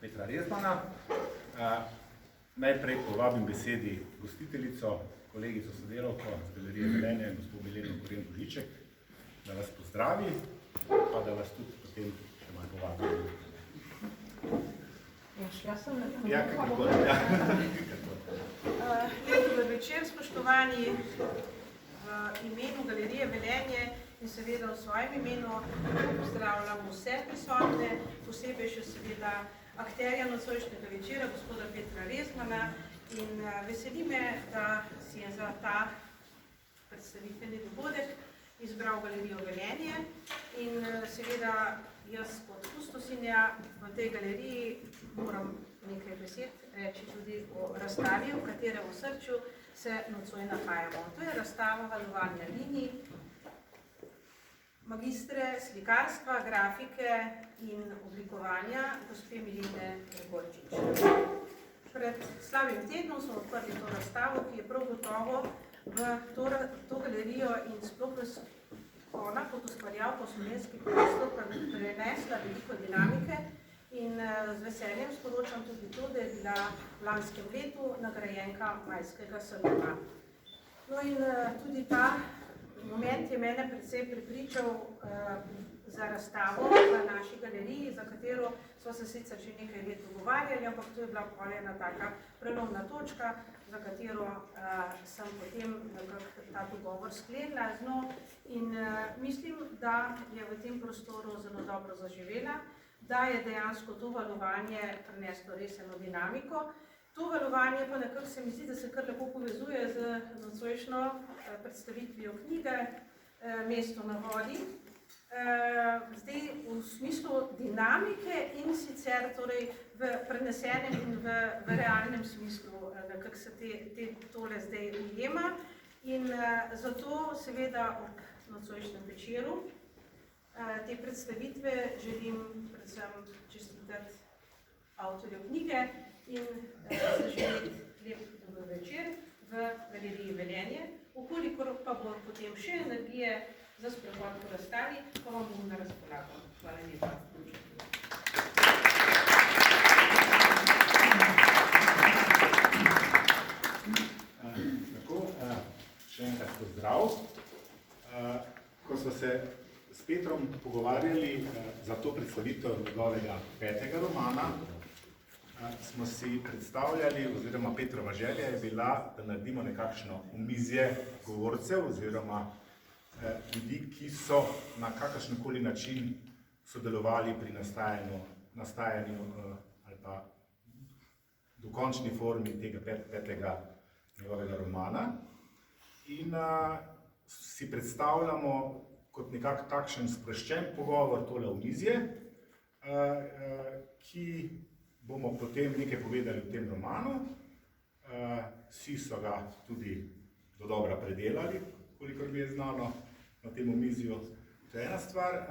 Petra Rezmana. Najprej povabim besedi gostiteljico, kolegico sodelavko z Galerije Velenje, gospod Mileno Koren-Božiček, da vas pozdravi, pa da vas tudi potem še malo povabim. Ja, kako da. Lep dober večer, spoštovani, v imenu Galerije Velenje in seveda v svojem imenu pozdravljam vse prisotne, posebej še seveda akterja nocojšnjega večera, gospoda Petra Rezmana, in veseli me, da si je za ta predstavitveni dogodek izbral Galerijo Velenje in seveda jaz kot kustosinja v tej galeriji moram nekaj besed reči tudi o razstavi, v katerem osrčju se nocoj nahajamo. To je razstava valovanja linij, magistre slikarstva, grafike in oblikovanja gospe Milene Gregorčič. Pred slabim tednom smo odprli to razstavo, ki je prav gotovo v to galerijo in sploh ona kot ustvarjalka slovenskih prostor prenesla veliko dinamike in z veseljem sporočam tudi to, da je bila v lanskem letu nagrajenka Majskega salona. No in tudi ta moment je mene predvsej prepričal za razstavo v naši galeriji, za katero smo se sicer že nekaj let dogovarjali, ampak to je bila ena taka prelomna točka, za katero sem potem ta dogovor sklenila z njo in mislim, da je v tem prostoru zelo dobro zaživela, da je dejansko to valovanje prineslo res eno dinamiko. To valovanje pa nekako se mi zdi, da se kar lepo povezuje z nocojšnjo predstavitvijo knjige Mesto na vodi. Zdaj v smislu dinamike in sicer torej v prenesenem in v realnem smislu, nekako se tole zdaj ujema. In zato seveda ob nocojšnjem večeru te predstavitve želim predvsem čestitati avtorju knjige in zaželiti lep dober večer v Galeriji Velenje. Ukolikor pa bo potem še energije za sprehod po razstavi, pa vam bom na razpolago. Hvala lepa. Tako, še enkrat pozdrav. Ko smo se s Petrom pogovarjali za to predstavitev njegovega 5. romana, smo si predstavljali, oziroma Petrova želja je bila, da naredimo nekakšno omizje govorcev oziroma ljudi, ki so na kakršenkoli način sodelovali pri nastajanju ali pa dokončni formi tega 5. njegovega romana. In si predstavljamo kot nekak takšen sproščen pogovor tole omizje, ki bomo potem nekaj povedali v tem romanu. Vsi so ga tudi do dobra predelali, kolikor mi je znano na tem omizju. To je ena stvar.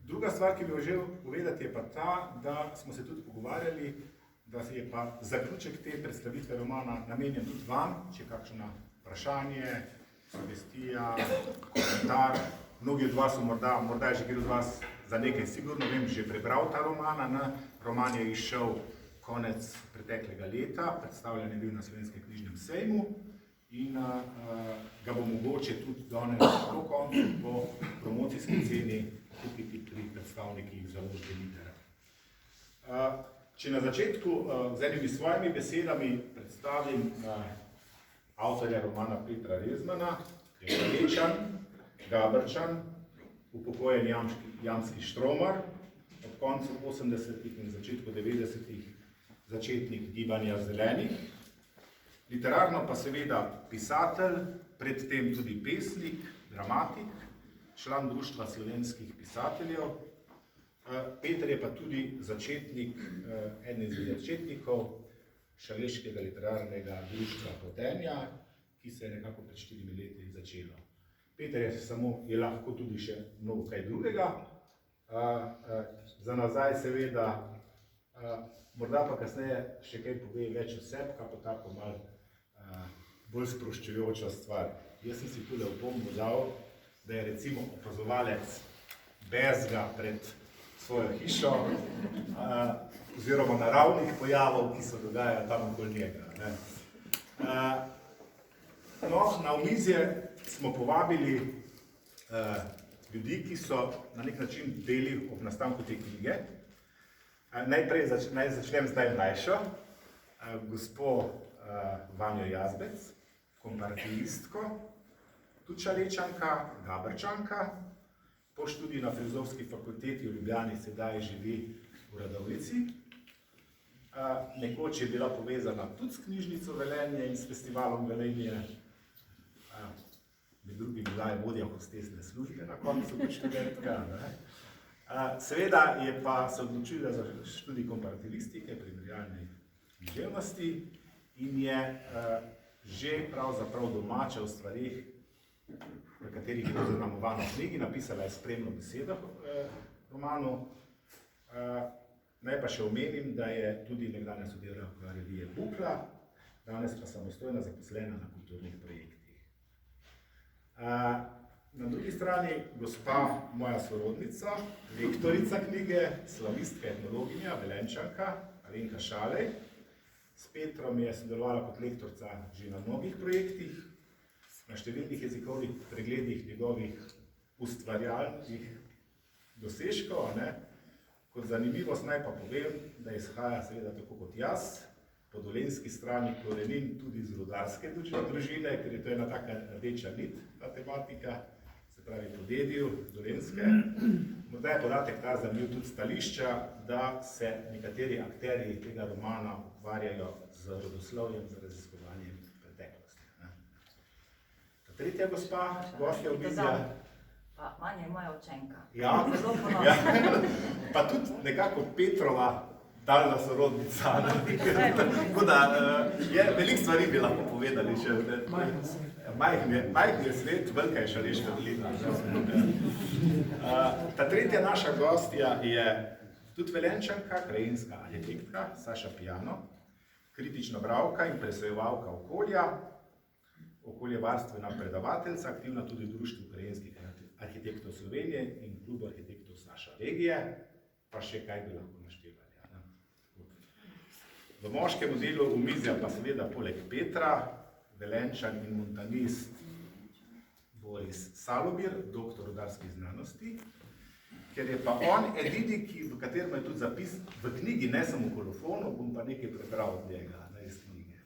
Druga stvar, ki bi želel povedati, je pa ta, da smo se tudi pogovarjali, da je pa zaključek te predstavitve romana namenjen tudi vam, če je kakšno vprašanje, sugestija, komentar. Mnogi od vas so morda je že kjer od vas za nekaj sigurno, vem, že prebral ta roman. Roman je izšel konec preteklega leta, predstavljen je bil na Slovenskem knjižnem sejmu in ga bo mogoče tudi danes po koncu po promocijski ceni kupiti pri predstavnikih založbe Litera. Če na začetku z enimi svojimi besedami predstavim avtorja romana Petra Rezmana, je Šalečan, Gabrčan, upokojen jamski štromar, od koncu 80-ih in začetku 90-ih začetnik gibanja zelenih. Literarno pa seveda pisatelj, predtem tudi pesnik, dramatik, član Društva slovenskih pisateljev. Peter je pa tudi začetnik, eden izmed začetnikov Šaleškega literarnega društva Hotenja, ki se je nekako pred 4 leti začelo. Peter je lahko tudi še mnogo kaj drugega, za nazaj seveda, morda pa kasneje še kaj pove več o sebi, pa tako malo bolj sproščujoča stvar. Jaz sem si tule opomnil dal, da je recimo opazovalec bezga pred svojo hišo, oziroma naravnih pojavov, ki se dogajajo tam okoli njega. Ne. No, na omizje smo povabili ljudi, ki so na nek način bili ob nastanku te knjige. Najprej naj začnem zdaj mlajšo, gospo Vanjo Jazbec, komparativistko, tudi Šalečanka, Gabrčanka, po študiju na Filozofski fakulteti v Ljubljani sedaj živi v Radovljici. Nekoč je bila povezana tudi s knjižnico Velenje in s festivalom Velenje. Med drugim bila je vodja hostesne službe na koncu kot študentka. Seveda je pa se odločila za študij komparativistike, primerjalne književnosti in je že pravzaprav domača v stvarih, v katerih je to zaznamovano v knjigi, napisala je spremno besedo romanu. Naj pa še omenim, da je tudi nekdanja sodelavka revije Bukla, danes pa samostojna zaposlena na kulturnih projektih. Na drugi strani gospa moja sorodnica, lektorica knjige, slavistka, etnologinja, Velenčanka, Alenka Šalej. S Petrom je sodelovala kot lektorica že na mnogih projektih, na številnih jezikovnih pregledih njegovih ustvarjalnih dosežkov. Kot zanimivost naj pa povem, da izhaja seveda tako kot jaz, po dolenjski strani korenin tudi iz rudarske družine, ker je to ena taka rdeča nit, ta tematika, se pravi po dediju dolenjske. Morda je podatek ta zanimiv tudi stališča, da se nekateri akterji tega romana ukvarjajo z rodoslovjem, z raziskovanjem preteklosti. Ta tretja gospa, gostja omizja. Pa Manja je moja učenka. Ja, pa tudi nekako Petrova daljna sorodnica. Tako da veliko stvari bi lahko povedali še. Majhen je svet, velika je Šaleška dolina. Ta tretja naša gostja je tudi Velenčanka, krajinska arhitektka, Saša Pijano, kritična bralka in presojevalka okolja, okoljevarstvena predavateljica, aktivna tudi v Društvu krajinskih arhitektov Slovenije in klubu arhitektov naše regije, pa še kaj bi lahko naštevali. V moškem delu omizja pa seveda poleg Petra, Velenčan in montanist Boris Salobir, doktor rudarskih znanosti, ker je pa on edini, v katerem je tudi zapis v knjigi, ne samo v kolofonu, bom pa nekaj prebral od njega iz knjige.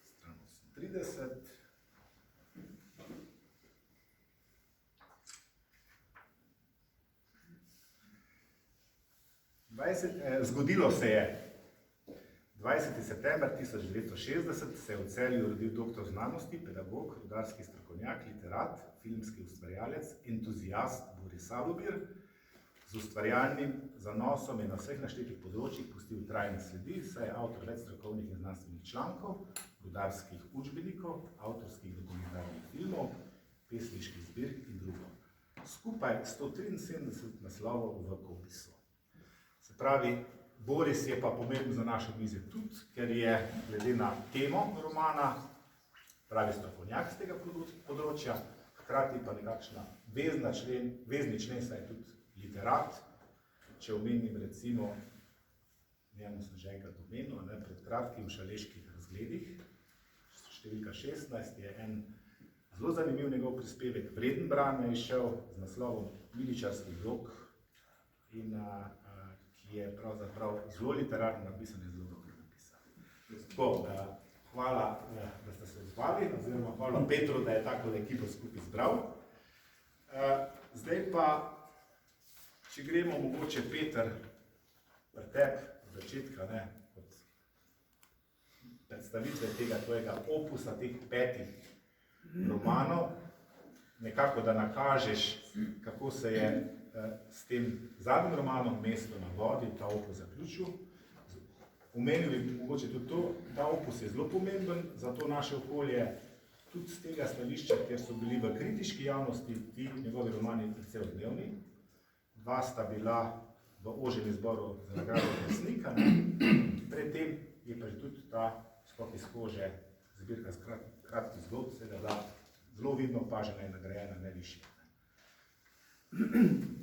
Stran 38. Zgodilo se je. 20. september 1960 se je v Celju rodil doktor znanosti, pedagog, rudarski strokovnjak, literat, filmski ustvarjalec, entuzijast Boris Salobir. Z ustvarjalnim zanosom je na vseh naštetih področjih pustil trajne sledi, saj je avtor več strokovnih in znanstvenih člankov, rudarskih učbenikov, avtorskih dokumentarnih filmov, pesniških zbirk in drugo. Skupaj 173 naslovov v Kopisu. Se pravi, Boris je pa pomemben za naše omizje tudi, ker je glede na temo romana pravi strokovnjak z tega področja, hkrati pa nekakšna vezni člen, saj je tudi literat. Če omenim recimo, njemu sem že enkrat omenil, pred kratkim v Šaleških razgledih, številka 16, je en zelo zanimiv njegov prispevek, vreden branja, izšel z naslovom Miličarski vlog in ki je pravzaprav zelo literarno napisan in zelo dobro napisan. Tako, hvala, da ste se odzvali, oziroma hvala Petru, da je tako ekipo skupaj zbral. Zdaj pa, če gremo mogoče, Peter, pri tebi od začetka, od predstavitve tega tvojega opusa, teh 5 romanov, nekako da nakažeš, kako se je s tem zadnjim romanom Mesto na vodi ta opus zaključil. Omenil bi mogoče tudi to, ta opus je zelo pomemben za to naše okolje, tudi z tega stališča, ker so bili v kritiški javnosti ti njegovi romani precej odmevni. 2 sta bila v ožjem izboru za nagrado pesnika. Predtem je pa tudi ta Skok iz kože, zbirka kratkih zgodb, seveda bila zelo vidno opažena in nagrajena najvišje.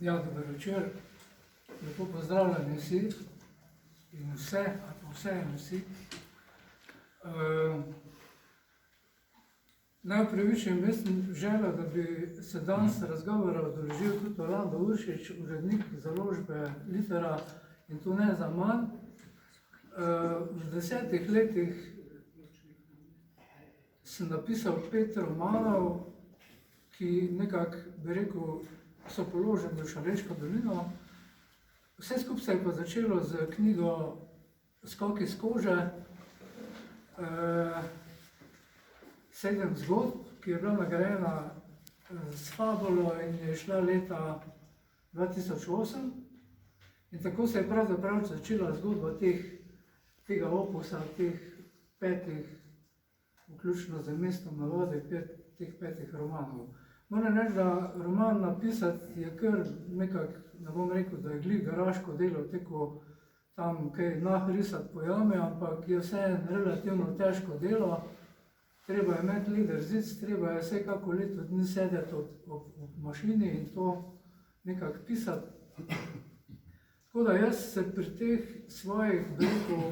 Ja, dober večer. Lepo pozdravljeni vsi. in vse, ali pa vse in vsi. Najupravičujem, jaz sem želel, da bi se danes razgovora udeležil tudi Orlando Uršič, urednik založbe Litera, in to ne za manj. V 10 letih sem napisal 5 romanov, ki nekako, bi rekel, so položeni v Šaleško dolino. Vse skupaj se je pa začelo z knjigo Skok iz kože, 7 zgodb, ki je bila nagrajena s Fabulo in je šla leta 2008. In tako se je pravzaprav začela zgodba tega opusa, teh 5, vključno z Mestom na vodi, teh 5 romanov. Moram reči, da roman napisati je kar nekako, ne bom rekel, da je glih garaško delo, tako tam kaj nahrisati pojame, ampak je vse relativno težko delo. Treba je imeti lider zic, treba je vse kako leto dni sedeti ob mašini in to nekako pisati. Tako da jaz se pri teh svojih, bi rekel,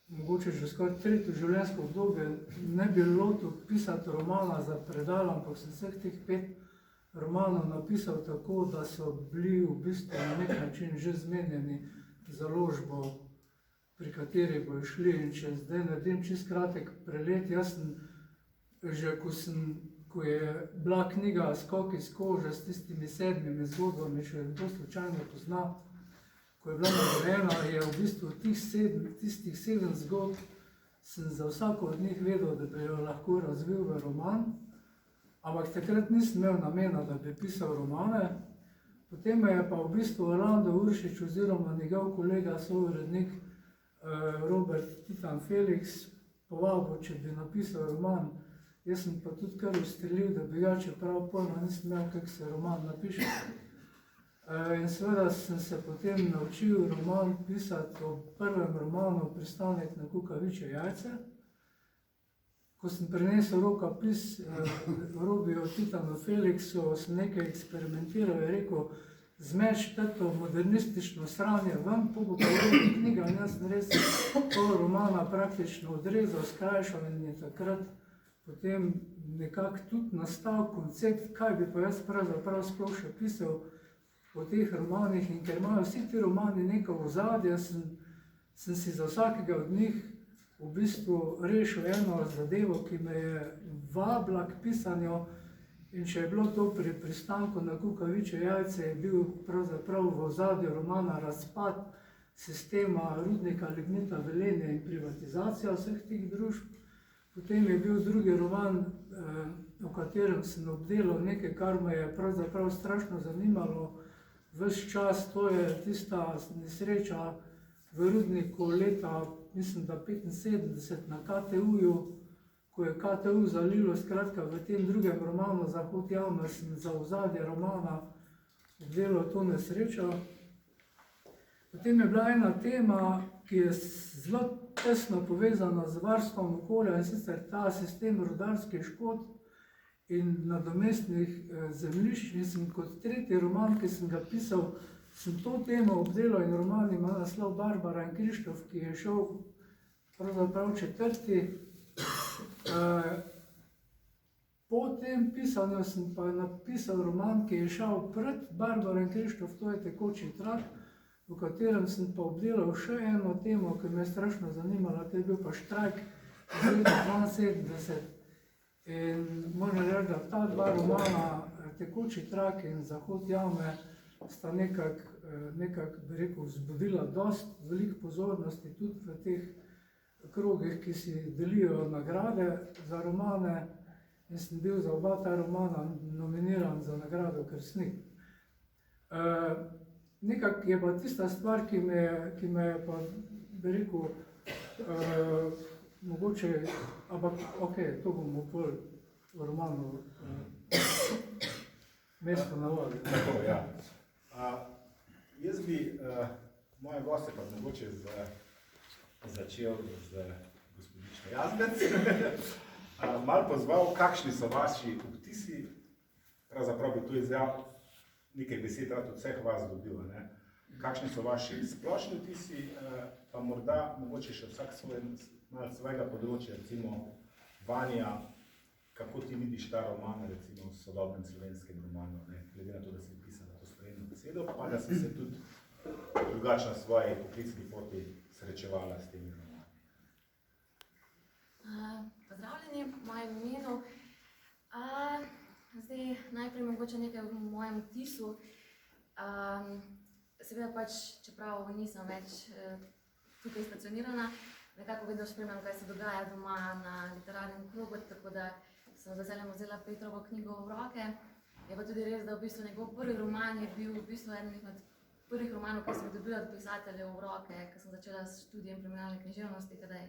mogoče že skoraj 3. življenjsko obdobje, ne bi lotil pisati romana za predal, ampak sem vseh teh 5 romanov napisal tako, da so bili v bistvu na nek način že zmenjeni založbo, pri kateri bojo šli. In če zdaj naredim čist kratek prelet, jaz sem že, ko je bila knjiga Skok iz kože s tistimi 7 zgodbami, če kdo slučajno pozna, ko je bila nagrajena, je v bistvu tistih 7 zgodb, sem za vsako od njih vedel, da bi jo lahko razvil v roman, ampak takrat nisem imel namena, da bi pisal romane. Potem me je pa v bistvu Orlando Uršič oziroma njegov kolega, sourednik Robert Titan Felix povabil, če bi napisal roman. Jaz sem pa tudi kar ustrelil, da bi ga, čeprav pojma nisem imel, kako se roman napiše. In seveda sem se potem naučil roman pisati o prvem romanu Pristanek na kukavičje jajce. Ko sem prinesel rokopis Robiju Titanu Felixu, sem nekaj eksperimentiral in rekel, zmeč to modernistično sranje ven, po bo povedal knjiga, in jaz sem res pol romana praktično odrezal, skrajšal in je takrat potem nekako tudi nastal koncept, kaj bi pa jaz pravzaprav sploh še pisal o teh romanih. In ker imajo vsi ti romani neko ozadje, sem si za vsakega od njih v bistvu rešil eno zadevo, ki me je vabila k pisanju. In če je bilo to pri Pristanku na kukavičje jajce, je bil pravzaprav v ozadju romana razpad sistema rudnika lignita Velenje in privatizacija vseh teh družb. Potem je bil drugi roman, o katerem sem obdelal nekaj, kar me je pravzaprav strašno zanimalo ves čas. To je tista nesreča v rudniku leta, mislim, da 75 na KTU-ju, ko je KTU zalilo. Skratka, v tem drugem romanu Zahod jame sem za ozadje romana obdelal to nesrečo. Potem je bila ena tema, ki je zelo tesno povezana z varstvom okolja, in sicer ta sistem rudarskih škod in nadomestnih zemljišč. In sem kot tretji roman, ki sem ga pisal, sem to temo obdelal, in roman ima naslov Barbara in Krištof, ki je šel pravzaprav 4. Po tem pisanju sem pa napisal roman, ki je šel pred Barbara in Krištof, to je Tekoči trak, v katerem sem pa obdelal še eno temo, ki me je strašno zanimala, to je bil pa štrajk iz leta 72. In moram reči, da ta 2 romana, Tekoči trak in Zahod jame, sta nekako, bi rekel, vzbudila dosti veliko pozornosti tudi v teh krogih, ki si delijo nagrade za romane, in sem bil za oba ta romana nominiran za nagrado Kersnik. Nekako je pa tista stvar, ki me je pa, bi rekel, mogoče, ampak ok, to bomo pol v romanu Mesto na vodi. Tako, ja. Jaz bi moje goste pa mogoče začel z gospodično Jazbec. Malo pozval, kakšni so vaši vtisi, pravzaprav bi to izjavil nekaj 10 rad od vseh vas dobil, ne? kakšni so vaši splošni vtisi, pa morda mogoče še vsak malo svojega področja, recimo Vanja, kako ti vidiš ta roman, recimo v sodobnem slovenskem romanu, ne? Glede na to, da si pisala to spremno besedo, pa da si se tudi drugače na svoji poklicni poti srečevala s temi romani. Pozdravljeni v mojem imenu. Zdaj najprej mogoče nekaj v mojem vtisu. Seveda pač, čeprav nisem več tukaj stacionirana, nekako vedno spremljam, kaj se dogaja doma na literarnem krogu, tako da sem z veseljem vzela Petrovo knjigo v roke. Je pa tudi res, da v bistvu njegov prvi roman je bil v bistvu eden izmed prvih romanov, ki sem jih dobila od pisateljev v roke, ko sem začela s študijem kriminalne književnosti, kada je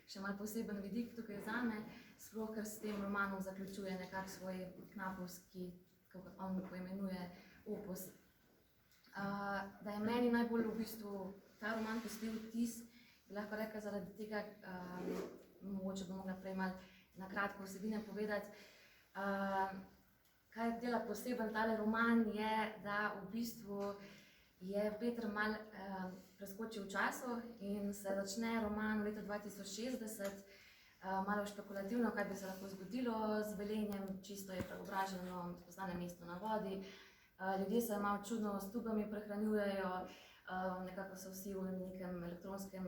še malo poseben vidik tukaj zame, sploh ker s tem romanom zaključuje nekak svoj knapovski, kako on poimenuje, opus. Da je meni najbolj v bistvu ta roman pustil vtis, bi lahko rekla zaradi tega, mogoče bi mogla prej malo na kratko vsebine povedati. Kaj dela poseben tale roman je, da v bistvu je Peter malo preskočil v času in se začne roman v letu 2060, malo špekulativno, kaj bi se lahko zgodilo z Velenjem, čisto je preobraženo, poznane mesto na vodi. Ljudje se malo čudno s tubami prehranjujejo, nekako so vsi v nekem elektronskem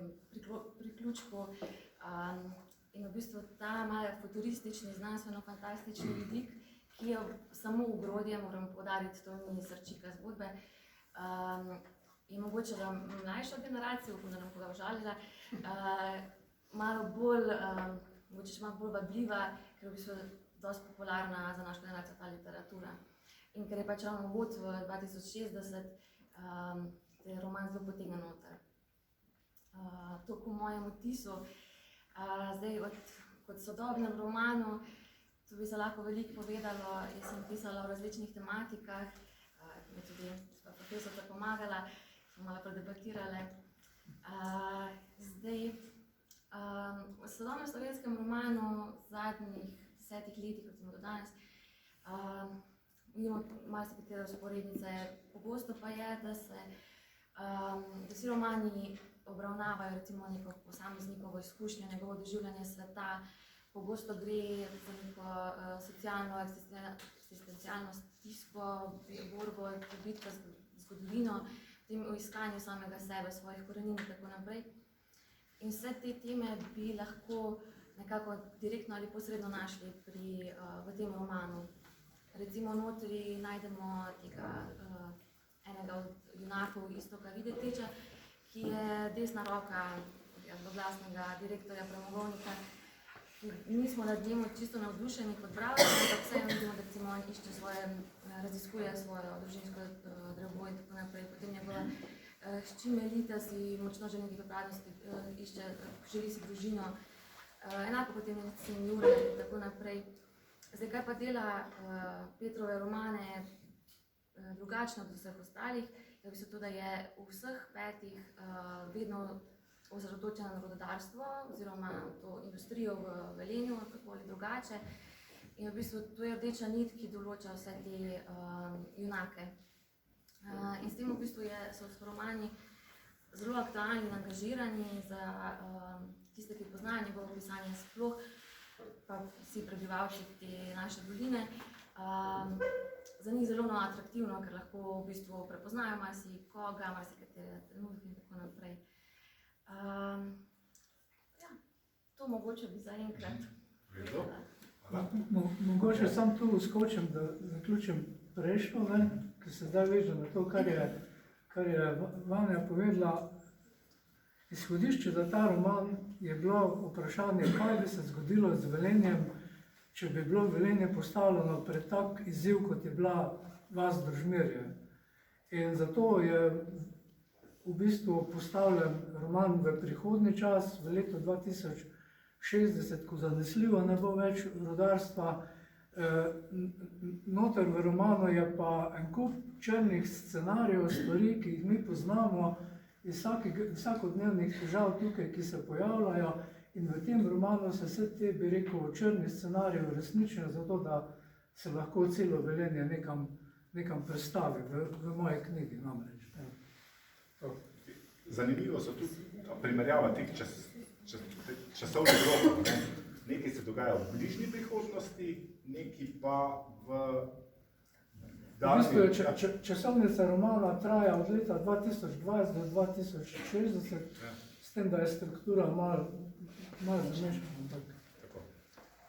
priključku. In v bistvu ta malo futuristični, znanstveno-fantastični vidik, ki je samo ogrodje, moram poudariti, to ni srčika zgodbe. In mogoče za mlajšo generacijo, upam, da nam koga užalila, malo bolj, mogoče še malo bolj vabljiva, ker je v bistvu dosti popularna za našo generacijo ta literatura. In ker je pač ravno vod v 2060, je roman zelo potegne noter. Toliko v mojem vtisu. Zdaj, kot sodobnem romanu, tu bi se lahko veliko povedalo, jaz sem pisala o različnih tematikah, mi tudi profesorka pomagala, smo malo predebatirale. Zdaj, v sodobnem slovenskem romanu v zadnjih 10 letih, kot smo do danes, vidimo marsikatero vzporednice. Pogosto pa je, da vsi romani obravnavajo recimo neko posameznikovo izkušnjo, njegovo doživljanje sveta. Pogosto gre za neko socialno, eksistencialno stisko, borbo, bitko z zgodovino, v iskanju samega sebe, svojih korenin in tako naprej. In vse te teme bi lahko nekako direktno ali posredno našli v tem romanu. Recimo notri najdemo enega od junakov Iztoka Videtiča, ki je desna roka zloglasnega direktorja premogovnika. Nismo nad njim čisto navdušeni kot bralci, ampak vseeno vidimo, da recimo on raziskuje svojo družinsko drevo in tako naprej. Potem njegova hči Melita si močno želi nekaj pripadnosti, želi si družino. Enako potem je sin Jure in tako naprej. Zdaj, kaj pa dela Petrove romane drugačno od vseh ostalih, je v bistvu to, da je v vseh 5 vedno osredotočena na vododarstvo oziroma to industrijo v Velenju, kako ali drugače. In v bistvu to je rdeča nit, ki določa vse te junake. In s tem v bistvu so romani zelo aktualni in angažirani za tiste, ki poznajo njegovo pisanje sploh, pa vsi prebivalci te naše doline. Za njih zelo atraktivno, ker lahko v bistvu prepoznajo marsikoga, marsikatere trenutke in tako naprej. To mogoče bi zaenkrat povedala. Mogoče sam tu skočim, da zaključim prejšnjo, ki se zdaj veže na to, kar je Vanja povedala. Izhodišče za ta roman je bilo vprašanje, kaj bi se zgodilo z Velenjem, če bi bilo Velenje postavljeno pred tak izziv, kot je bila vas Družmirje. In zato je v bistvu postavljen roman v prihodnji čas, v letu 2060, ko zanesljivo ne bo več rudarstva. Noter v romanu je pa en kup črnih scenarijev, stvari, ki jih mi poznamo, iz vsakodnevnih težav tukaj, ki se pojavljajo. In v tem romanu se vse te, bi rekel, črni scenariji uresničijo, zato da se lahko celo Velenje nekam prestavi, v moji knjigi namreč. zanimivo so tudi primerjava teh časovnih rokov. Nekaj se dogaja v bližnji prihodnosti, nekaj pa v V bistvu je časovnica romana traja od leta 2020 do 2060, s tem, da je struktura malo zamešana.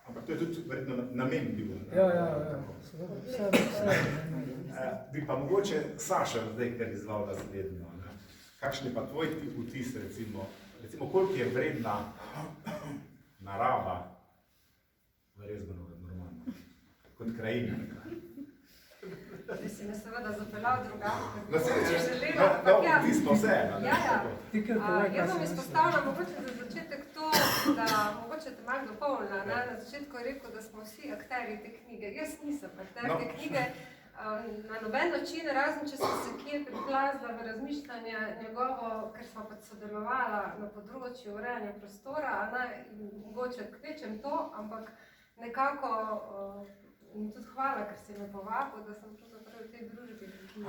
Ampak to je tudi verjetno namen bil. Ja. Bi pa mogoče Saša zdaj kar izval naslednjo. Kakšen je pa tvoj vtis, recimo koliko je vredna narava v Rezmanovem romanu, kot krajina? Bi si me seveda zapeljal drugače, No, če želela, ampak ja. Vi smo vse. Jaz vam izpostavljam mogoče za začetek to, da mogoče te malo dopolnila. Na začetku je rekel, da smo vsi akterji te knjige. Jaz nisem akter te knjige na noben način, razen če sem se kje priplazila v razmišljanje njegovo, ker smo pač sodelovala na področju urejanja prostora, mogoče kvečem to, ampak nekako in tudi hvala, ker si me povabil, da sem pravzaprav v tej družbi, ki je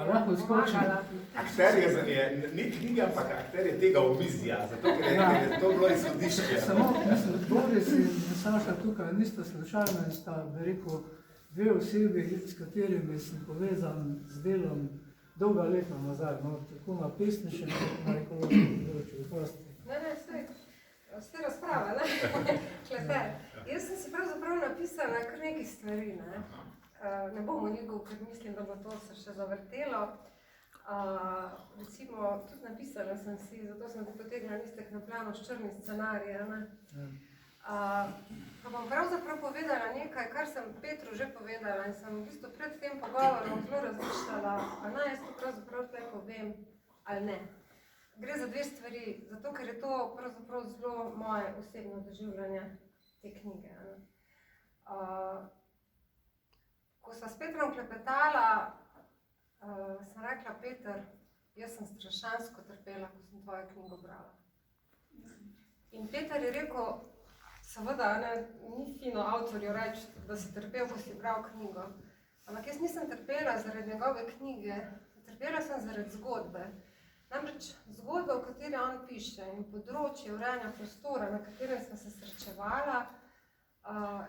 pomagala. Akter je, ni knjiga, ampak akter je tega omizja, zato ker je to bilo izhodišče. Samo, mislim, Boris in Saša tukaj nista slučajno in sta, bi rekel, dve osebi, s katerimi sem povezan z delom dolga leta nazaj, tako na pesnišem, kot na ekološkem področju. Ne, vse razprave, ne? Kleter. Jaz sem si pravzaprav napisala kar nekaj stvari, ne? Ne bom o njegu, ker mislim, da bo to se še zavrtelo. Recimo, tudi napisala sem si, zato sem ti potegnila listek na plano s črni scenarije, ne? Pa bom pravzaprav povedala nekaj, kar sem Petru že povedala in sem v bistvu pred tem pogovorom zelo razmišljala, a naj jaz to pravzaprav tukaj povem ali ne. Gre za dve stvari, zato ker je to pravzaprav zelo moje osebno doživljanje te knjige. Ko sva s Petrom klepetala, sem rekla, Peter, jaz sem strašansko trpela, ko sem tvojo knjigo brala. In Peter je rekel, seveda, ni fino avtorju reči, da si trpel, ko si bral knjigo. Ampak jaz nisem trpela zaradi njegove knjige, trpela sem zaradi zgodbe. Namreč zgodba, v kateri on piše in področje urejanja prostora, na katerem sem se srečevala,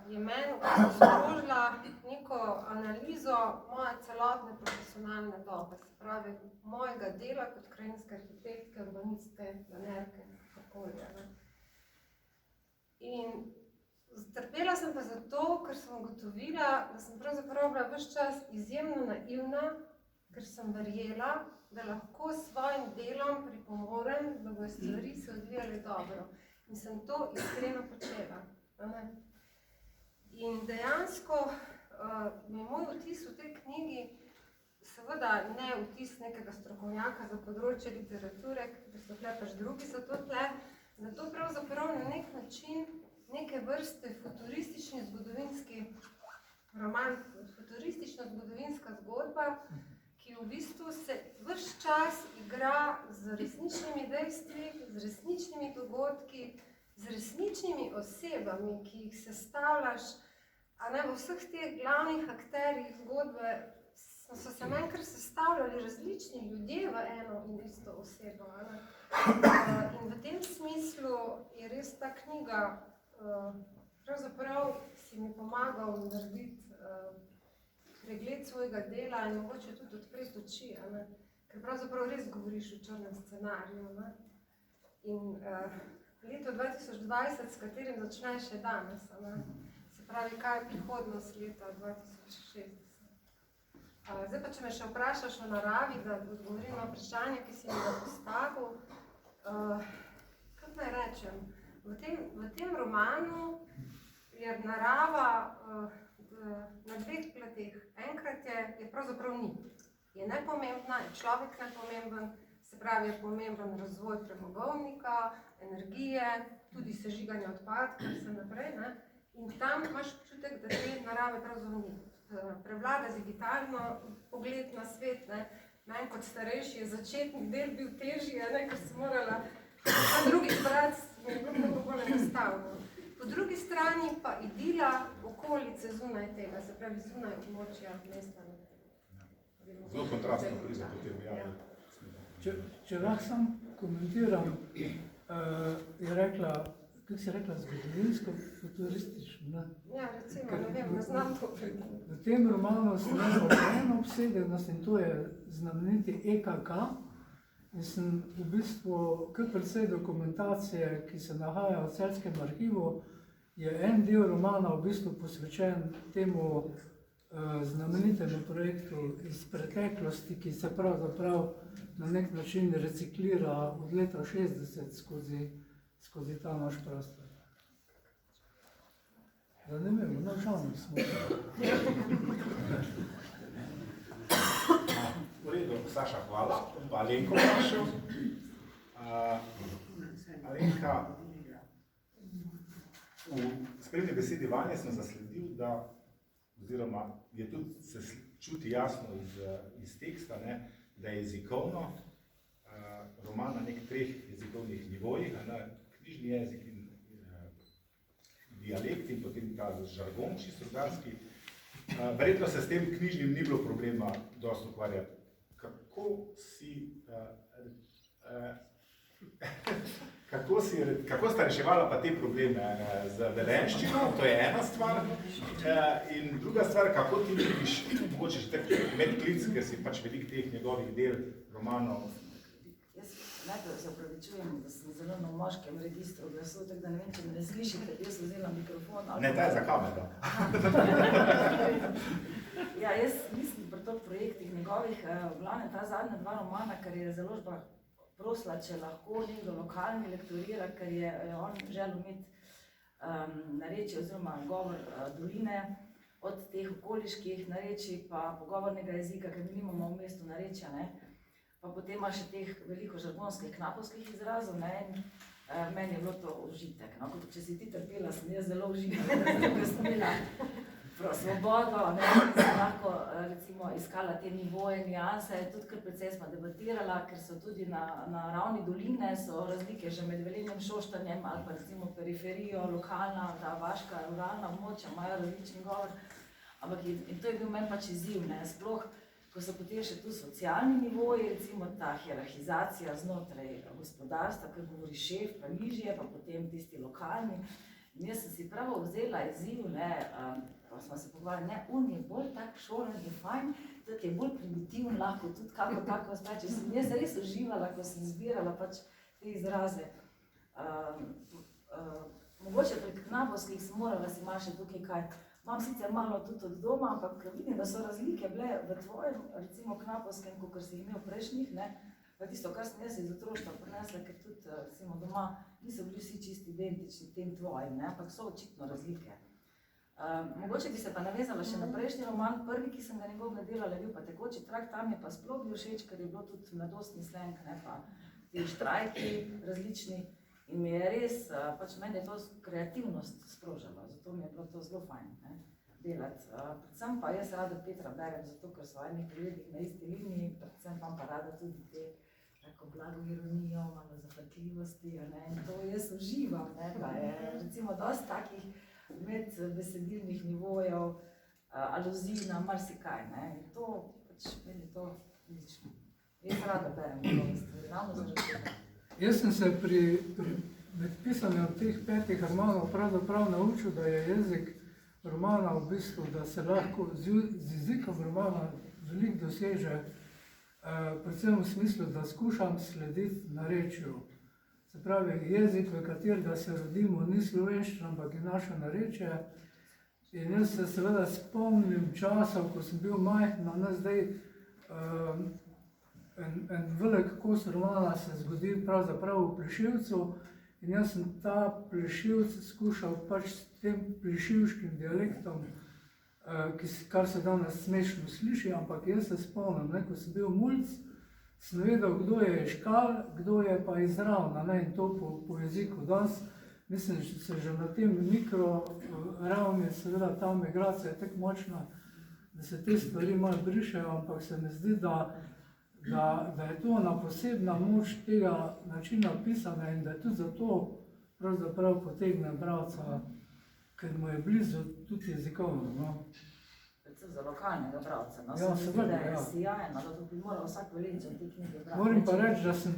je meni sprožila neko analizo moje celotne profesionalne dobe, se pravi mojega dela kot krajinske arhitektke, urbaniste, planerke, okolja. In trpela sem pa zato, ker sem ugotovila, da sem pravzaprav bila ves čas izjemno naivna, ker sem verjela, da lahko s svojim delom pripomorem, da bojo stvari se odvijale dobro. In sem to iskreno počela. In dejansko mi je moj vtis v tej knjigi, seveda ne vtis nekega strokovnjaka za področje literature, ker so tle pač drugi za to tle, da to pravzaprav na nek način neke vrste futuristični zgodovinski roman, futuristična zgodovinska zgodba, ki v bistvu se ves čas igra z resničnimi dejstvi, z resničnimi dogodki, z resničnimi osebami, ki jih sestavljaš, a ne v vseh teh glavnih akterjih zgodbe so se meni kar sestavljali različni ljudje v eno in isto osebo. In v tem smislu je res ta knjiga, pravzaprav si mi pomagal narediti pregled svojega dela in mogoče tudi odpreti oči, ker pravzaprav res govoriš o črnem scenariju. In leto 2020, s katerim začneš še danes, se pravi, kaj je prihodnost leta 2060. Zdaj pa, če me še vprašaš o naravi, da odgovorim na vprašanje, ki si mi ga postavil, kako naj rečem, v tem romanu je narava na dveh plateh. Enkrat je pravzaprav ni. Je nepomembna, je človek nepomemben, se pravi, je pomemben razvoj premogovnika, energije, tudi sežiganje odpadkov in vse naprej. In tam imaš občutek, da te narave pravzaprav ni. Prevlada digitalno pogled na svet. Meni kot starejši je začetni del bil težji, ker sem morala na drugi brati, mi je bilo mnogo bolj enostavno. Po drugi strani pa idila okolice zunaj tega, se pravi zunaj območja mesta. Zelo kontrastno pride potem, ja. Če lahko sam komentiram, je rekla, kako si rekla, zgodovinsko futuristično, ne? Ja, recimo, ne vem, ne znam to prediti. V tem romanu sem imel eno obsedenost in to je znameniti EKK. In sem v bistvu kar precej dokumentacije, ki se nahaja v Celjskem arhivu, je en del romana v bistvu posvečen temu znamenitemu projektu iz preteklosti, ki se pravzaprav na nek način reciklira od leta 60 skozi ta naš prostor. Zanimivo, no žalno smo. V redu, Saša, hvala. Pa Alenko vprašal. Alenka, v spremni besedi Vanje sem zasledil, da, oziroma je tudi se čuti jasno iz teksta, ne, da je jezikovno roman na nek 3 jezikovnih nivojih, knjižni jezik in dialekt in potem ta žargon, čisto rudarski. Verjetno se s tem knjižnim ni bilo problema dosti ukvarjati. Kako sta reševala pa te probleme z velenščino, to je ena stvar, in druga stvar, kako ti vidiš, mogoče še tako medklic, ker si pač veliko teh njegovih del, romanov. Jaz najprej se opravičujem, da sem zelo na moškem registru glasu, tako da ne vem, če me ne slišite, jaz vzela mikrofon. Ne, ta je za kamero. Ja, jaz mislim pri teh projektih njegovih, v glavnem ta zadnja 2 romana, ker je založba prosila, če lahko nekdo lokalni lektorira, ker je on želel imeti narečje oziroma govor doline od teh okoliških narečij pa pogovornega jezika, ker mi nimamo v mestu narečja, ne. Pa potem ima še teh veliko žargonskih knapovskih izrazov, ne, in meni je bilo to užitek, no, kot če si ti trpela, sem jaz zelo užitela, da sem gostila svobodo, ne, in sem lahko recimo iskala te nivoje, nianse, tudi kar precej smo debatirala, ker so tudi na ravni doline so razlike že med Velenjem, Šoštanjem ali pa recimo periferijo, lokalna, ta vaška, ruralna območja imajo različni govor, ampak in to je bil meni pač izziv, ne, sploh ko so potem še tu socialni nivoji, recimo ta hierarhizacija znotraj gospodarstva, ker govori šef, pa nižje, pa potem tisti lokalni. In jaz sem si pravo vzela izziv, ne, pa smo se pogovarjali, ne, on je bolj tak šolen in fajn, tudi je bolj primitiven, lahko tudi kako tako sprači. Sem jaz res uživala, ko sem zbirala pač te izraze. Mogoče pri knapovskih sem morala si malo še tukaj kaj. Imam sicer malo tudi od doma, ampak vidim, da so razlike bile v tvojem, recimo knapovskem, kakor si imel prejšnjih, ne, pa tisto, kar sem jaz iz otroštva prinesla, ker tudi, recimo, doma niso bili vsi čisti identični tem tvojim, ne, ampak so očitno razlike. Mogoče bi se pa navezala še na prejšnji roman, prvi, ki sem ga njegovega delala, je bil pa Tekoči trak, tam je pa sploh bil všeč, ker je bilo tudi mladostni slang, ne, pa ti štrajki različni. In mi je res, pač meni je to kreativnost sprožalo, zato mi je bilo to zelo fajn, ne, delati. Predvsem pa jaz rada Petra berem, zato ker so enih prijedih na isti liniji, predvsem pa rada tudi te tako blago ironijo, malo zafrkljivosti, ne, in to jaz uživam, ne, pa je recimo dosti takih medbesedilnih nivojev, aluzij na marsikaj, ne, in to pač meni je to odlično. Jaz rada berem njegove stvari, ravno zaradi tega. Jaz sem se med pisanjem teh 5 romanov pravzaprav naučil, da je jezik romana v bistvu, da se lahko z jezikom romana veliko doseže, predvsem v smislu, da skušam slediti narečju. Se pravi, jezik, v katerega se rodimo, ni slovenščina, ampak je naše narečje. In jaz se seveda spomnim časov, ko sem bil majhen, ne zdaj, en velik kos romana se zgodi pravzaprav v Plešivcu in jaz sem ta Plešivc skušal pač s tem plešivškim dialektom, kar se danes smešno sliši, ampak jaz se spomnim, ne, ko sem bil mulc, sem vedel, kdo je Škal, kdo je pa iz Ravna, ne, in to po jeziku. Danes, mislim, se že na tem mikroravni, seveda ta migracija je tako močna, da se te stvari malo brišejo, ampak se mi zdi, da je to ena posebna moč tega načina pisanja in da je tudi zato pravzaprav potegne bralca, ker mu je blizu tudi jezikovno. No. predvsem za lokalnega bralca. No, Ja, se mi zdi, seveda, da je ja. sijajno, da bi moral vsak Velenjčan te knjige brati. Moram pa reči, da sem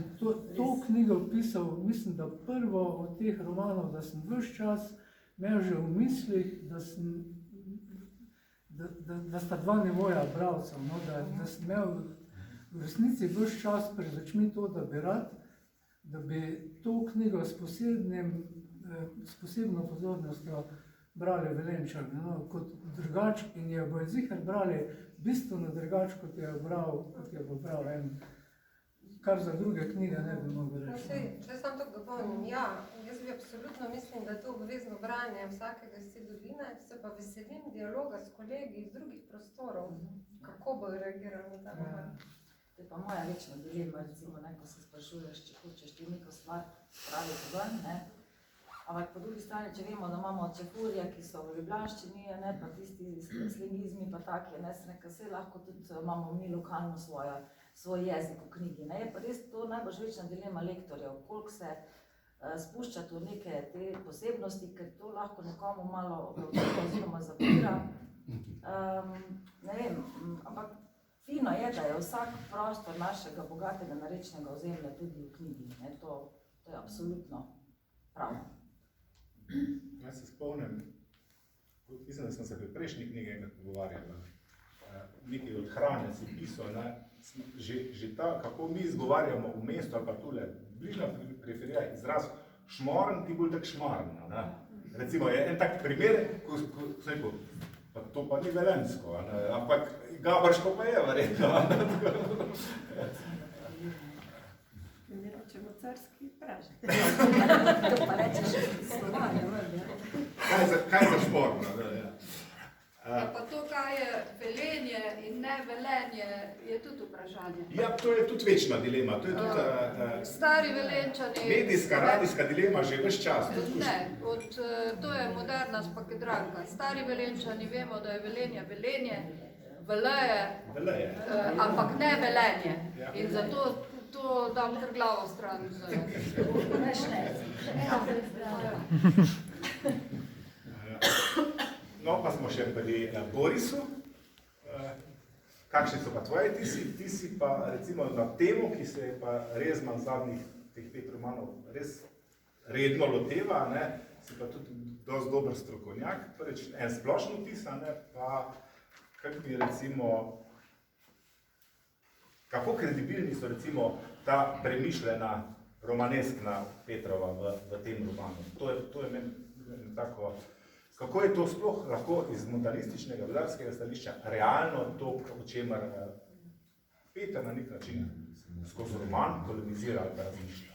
to knjigo pisal, mislim, da prvo od teh romanov, da sem ves čas imel že v mislih, da sta dva nivoja bralcev, no, da sem imel v resnici ves čas pred očmi to, da bi rad, da bi to knjigo s posebno pozornostjo brali Velenjčani, no, kot drugač, in je bojo ziher brali bistveno drugač, kot je bral en, kar za druge knjige ne bi mogel No, reči. sej, če sam to dopolnim, ja, jaz bi absolutno mislim, da je to obvezno branje vsakega iz te doline, se pa veselim dialoga s kolegi iz drugih prostorov, kako bojo reagirali na ta roman. To je pa moja večna dilema, recimo, ne, ko se sprašuješ, če hočeš ti neko stvar spraviti ven, ne. Ampak po drugi strani, če vemo, da imamo čefurje, ki so v ljubljanščini, ne, pa tisti slengizmi, pa taki, ne, se nekaj se lahko tudi imamo mi lokalno svoj jezik v knjigi, ne. Je pa res to najbolj večna dilema lektorjev, koliko se spuščati v neke te posebnosti, ker to lahko nekomu malo oziroma zapira. Ne vem, ampak fino je, da je vsak prostor našega bogatega narečnega ozemlja tudi v knjigi, ne, to je absolutno prav. Jaz se spomnim, mislim, da smo se pri prejšnji knjigi enkrat pogovarjali, nekaj od hrane si pisal, ne, že ta, kako mi izgovarjamo v mestu ali pa tule, bližnja periferija, izraz šmorn, ti bolj tak šmarn, ne. Recimo, je en tak primer, ko sem rekel, pa to pa ni velenjsko, ne, ampak gabrško pa je verjetno. Mi rečemo carski pražek. To pa rečeš slovanje, Kaj za šporno? Pa to, kaj je Velenje in ne Velenje, je tudi vprašanje. Ja, to je tudi večna dilema, to je tudi Stari Velenjčani... medijska, radijska dilema že ves čas. Ne, to je moderna spakedranka. Stari Velenjčani vemo, da je Velenje Velenje, Veleje, ampak ne Velenje. In zato to dam kar glavo stran. No, pa smo še pri Borisu. Kakšni so pa tvoji? Ti si pa recimo na temo, ki se je pa Rezman zadnjih teh 5 romanov res redno loteva, ne? Si pa tudi dosti dober strokovnjak. Prvič, en splošno vtis, pa kak bi recimo, kako kredibilni so recimo ta premišljena romaneskna Petrova v tem romanu. To je meni tako... Kako je to sploh lahko iz modernističnega vladarskega stališča realno to, o čemer Peter na nek način skozi roman kolonizira ali pa razmišlja?